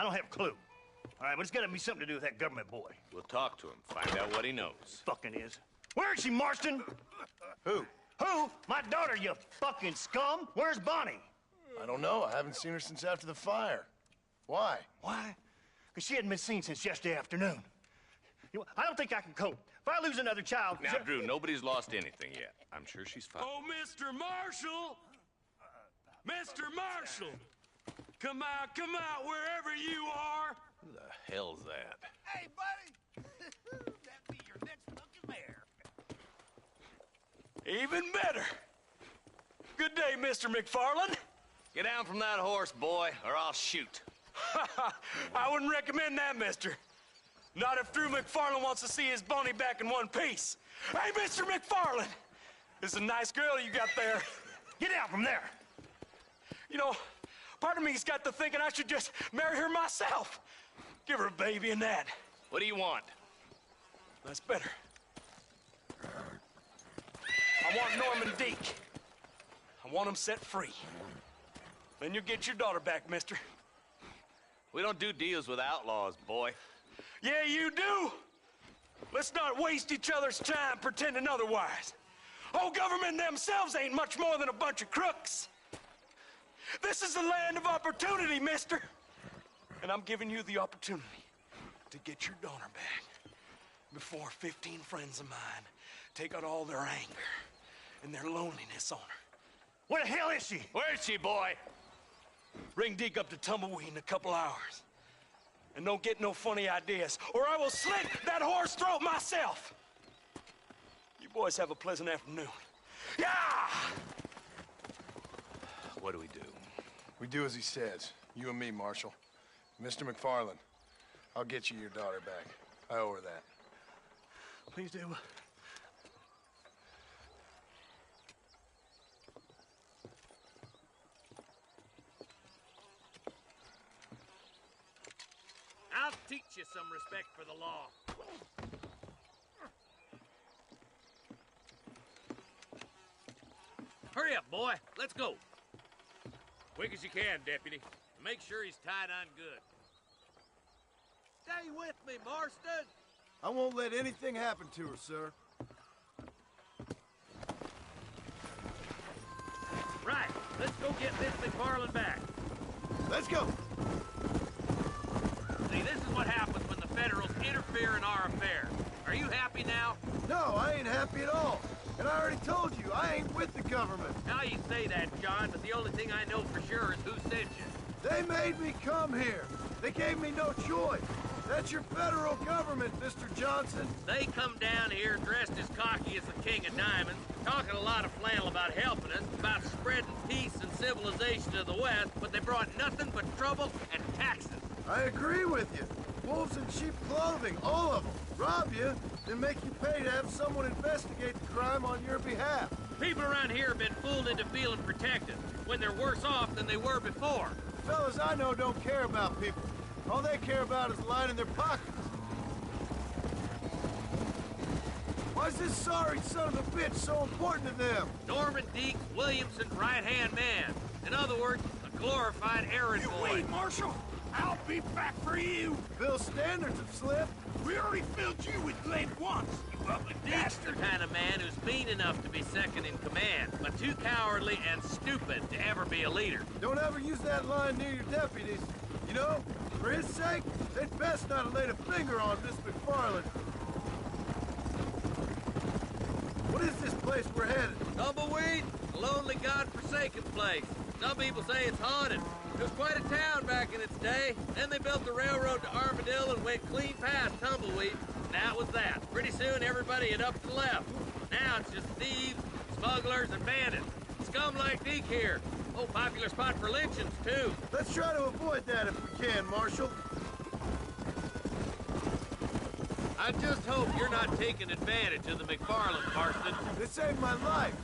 I don't have a clue. All right, but it's got to be something to do with that government boy. We'll talk to him, find out what he knows. Fucking is. Where is she, Marston? Who? Who? My daughter, you fucking scum. Where's Bonnie? I don't know. I haven't seen her since after the fire. Why? Why? Because she hadn't been seen since yesterday afternoon. You know, I don't think I can cope. If I lose another child... Now, Drew, nobody's lost anything yet. I'm sure she's fine. Oh, Mr. Marshall! Mr. Marshall! Come out, wherever you are! Who the hell's that? Hey, buddy! That be your next fucking mayor. Even better! Good day, Mr. McFarland. Get down from that horse, boy, or I'll shoot. I wouldn't recommend that, mister. Not if Drew McFarland wants to see his Bonnie back in one piece. Hey, Mr. McFarland! This is a nice girl you got there. Get out from there! You know, part of me's got to thinking I should just marry her myself. Give her a baby and that. What do you want? That's better. I want Norman Deek. I want him set free. Then you'll get your daughter back, mister. We don't do deals with outlaws, boy. Yeah, you do. Let's not waste each other's time pretending otherwise. Oh, government themselves ain't much more than a bunch of crooks. This is the land of opportunity, mister. And I'm giving you the opportunity to get your daughter back before 15 friends of mine take out all their anger and their loneliness on her. Where the hell is she? Where is she, boy? Bring Deke up to Tumbleweed in a couple hours. And don't get no funny ideas, or I will slit that horse throat myself. You boys have a pleasant afternoon. Yeah! What do we do? We do as he says. You and me, Marshal. Mr. McFarland, I'll get you your daughter back. I owe her that. Please do. I'll teach you some respect for the law. Hurry up, boy. Let's go. Quick as you can, deputy. Make sure he's tied on good. Stay with me, Marston. I won't let anything happen to her, sir. Right. Let's go get Miss McFarland back. Let's go. See, this is what happens when the Federals interfere in our affairs. Are you happy now? No, I ain't happy at all. And I already told you, I ain't with the government. Now you say that, John, but the only thing I know for sure is who sent you. They made me come here. They gave me no choice. That's your federal government, Mr. Johnson. They come down here dressed as cocky as the King of Diamonds, talking a lot of flannel about helping us, about spreading peace and civilization to the West, but they brought nothing but trouble and taxes. I agree with you. Wolves in sheep clothing, all of them. Rob you, then make you pay to have someone investigate the crime on your behalf. People around here have been fooled into feeling protected, when they're worse off than they were before. Fellas I know don't care about people. All they care about is lining their pockets. Why's this sorry son of a bitch so important to them? Norman Deek, Williamson's right-hand man. In other words, a glorified errand boy. Wait, Marshal! I'll be back for you! Bill's standards have slipped. We already filled you with lead once, you ugly Deek's the kind of man who's mean enough to be second in command, but too cowardly and stupid to ever be a leader. Don't ever use that line near your deputies. You know, for his sake, they'd best not have laid a finger on Miss McFarland. What is this place we're headed? Tumbleweed, a lonely, God-forsaken place. Some people say it's haunted. It was quite a town back in its day. Then they built the railroad to Armadillo and went clean past Tumbleweed. And that was that. Pretty soon everybody had up and left. Now it's just thieves, smugglers, and bandits. Scum like Deke here. Oh, popular spot for lynchings, too. Let's try to avoid that if we can, Marshal. I just hope you're not taking advantage of the McFarland, Marston. They saved my life.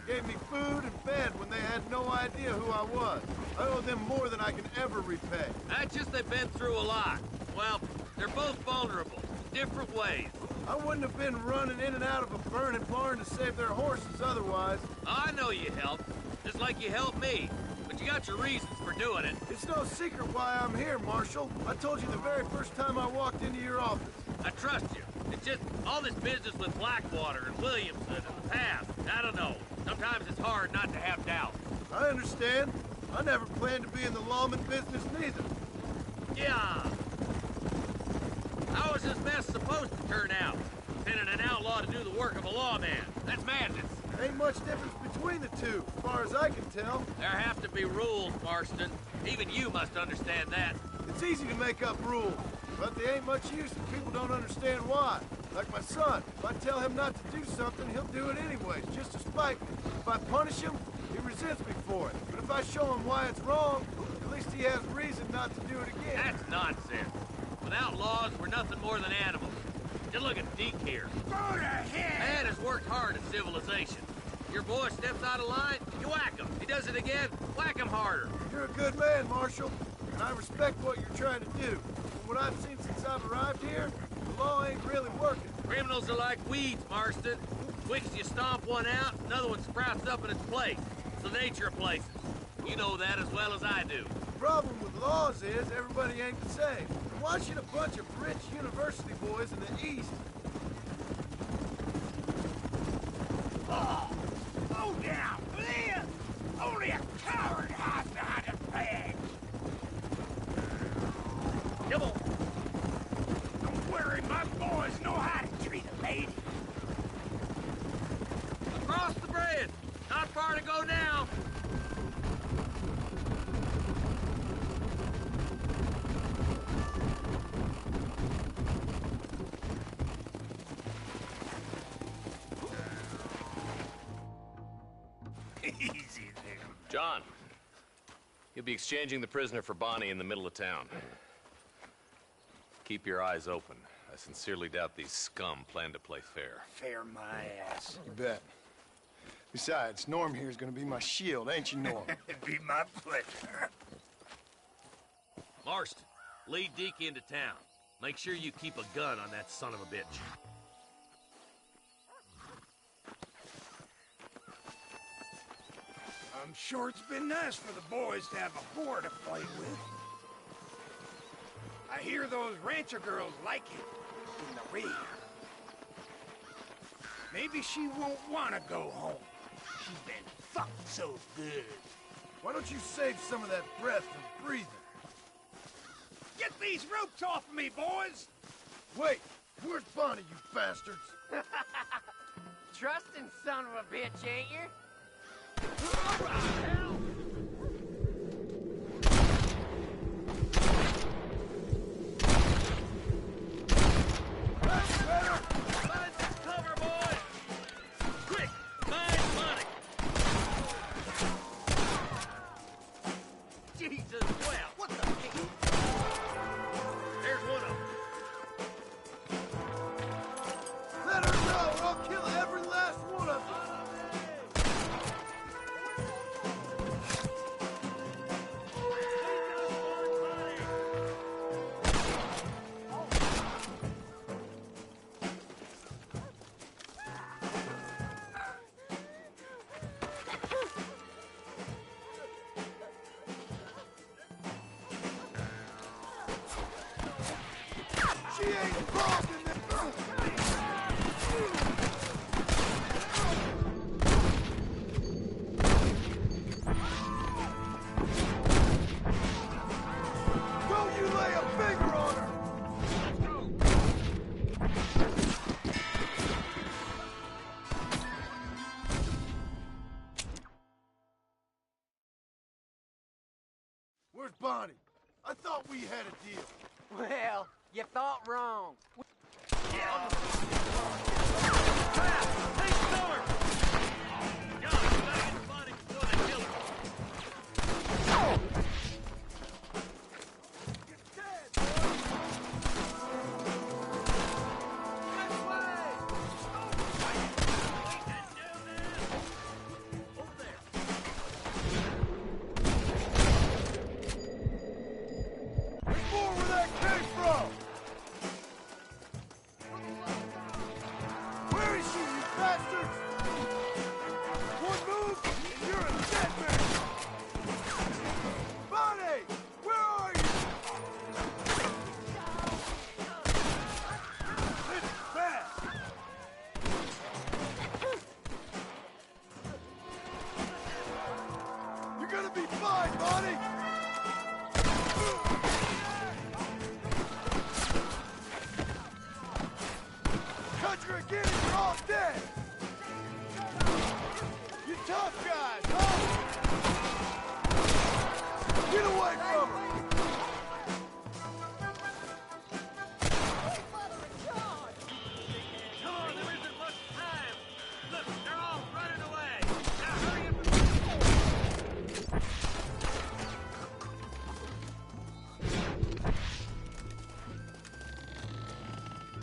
Gave me food and bed when they had no idea who I was. I owe them more than I can ever repay. That's just they've been through a lot. Well, they're both vulnerable, different ways. I wouldn't have been running in and out of a burning barn to save their horses otherwise. I know you helped, just like you helped me. but you got your reasons for doing it. It's no secret why I'm here, Marshal. I told you the very first time I walked into your office. I trust you. It's just all this business with Blackwater and Williamson and the past. I don't know. Sometimes it's hard not to have doubt. I understand. I never planned to be in the lawman business neither. Yeah. How is this mess supposed to turn out? Sending an outlaw to do the work of a lawman. That's madness. Ain't much difference between the two, as far as I can tell. There have to be rules, Marston. Even you must understand that. It's easy to make up rules, but they ain't much use if people don't understand why. Like my son. If I tell him not to do something, he'll do it anyways, just to spite me. If I punish him, he resents me for it. But if I show him why it's wrong, at least he has reason not to do it again. That's nonsense. Without laws, we're nothing more than animals. Just look at Deke here. Go to hell! Man has worked hard at civilization. Your boy steps out of line, you whack him. He does it again, whack him harder. You're a good man, Marshal, and I respect what you're trying to do. From what I've seen since I've arrived here, the law ain't really working. Criminals are like weeds, Marston. Quick as you stomp one out, another one sprouts up in its place. It's the nature of places. You know that as well as I do. The problem with laws is everybody ain't the same. Why should a bunch of rich university boys in the East... Slow down, please! Only a coward hides behind a bag. Come on. Don't worry, my boys know how to treat a lady. Across the bridge. Not far to go now. Easy there. John, you'll be exchanging the prisoner for Bonnie in the middle of town. Keep your eyes open. I sincerely doubt these scum plan to play fair. Fair my ass. You bet. Besides, Norm here's gonna be my shield, ain't you, Norm? It'd be my pleasure. Marston, lead Deke into town. Make sure you keep a gun on that son of a bitch. I'm sure it's been nice for the boys to have a whore to play with. I hear those rancher girls like it in the rear. Maybe she won't want to go home. She's been fucked so good. Why don't you save some of that breath for breathing? Get these ropes off of me, boys! Wait, where's Bonnie, you bastards? Trusting son of a bitch, ain't you? Find some cover, boys! Quick! Find Bonnie! Jesus, well, what the heck? There's one of them. Let her go, or I'll kill every last one of them! She ain't involved in this! Don't you lay a finger on her! Where's Bonnie? I thought we had a deal. Well, you thought wrong. Take cover! John, you gotta get Bonnie before they kill her. There's more where that came from! Where is she, you bastards? Tough guys, huh? Get away from her! Come on, there isn't much time. Look, they're all running away. Now hurry up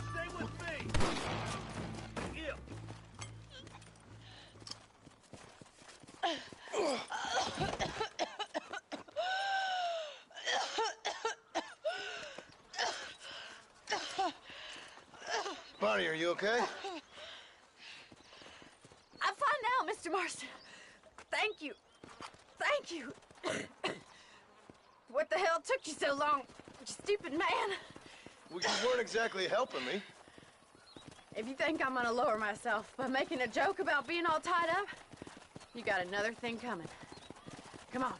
Stay with me. Here. Bonnie, are you okay? I'm fine now, Mr. Marston. Thank you. Thank you. What the hell took you so long, you stupid man? Well, you weren't exactly helping me. If you think I'm gonna lower myself by making a joke about being all tied up, you got another thing coming. Come on.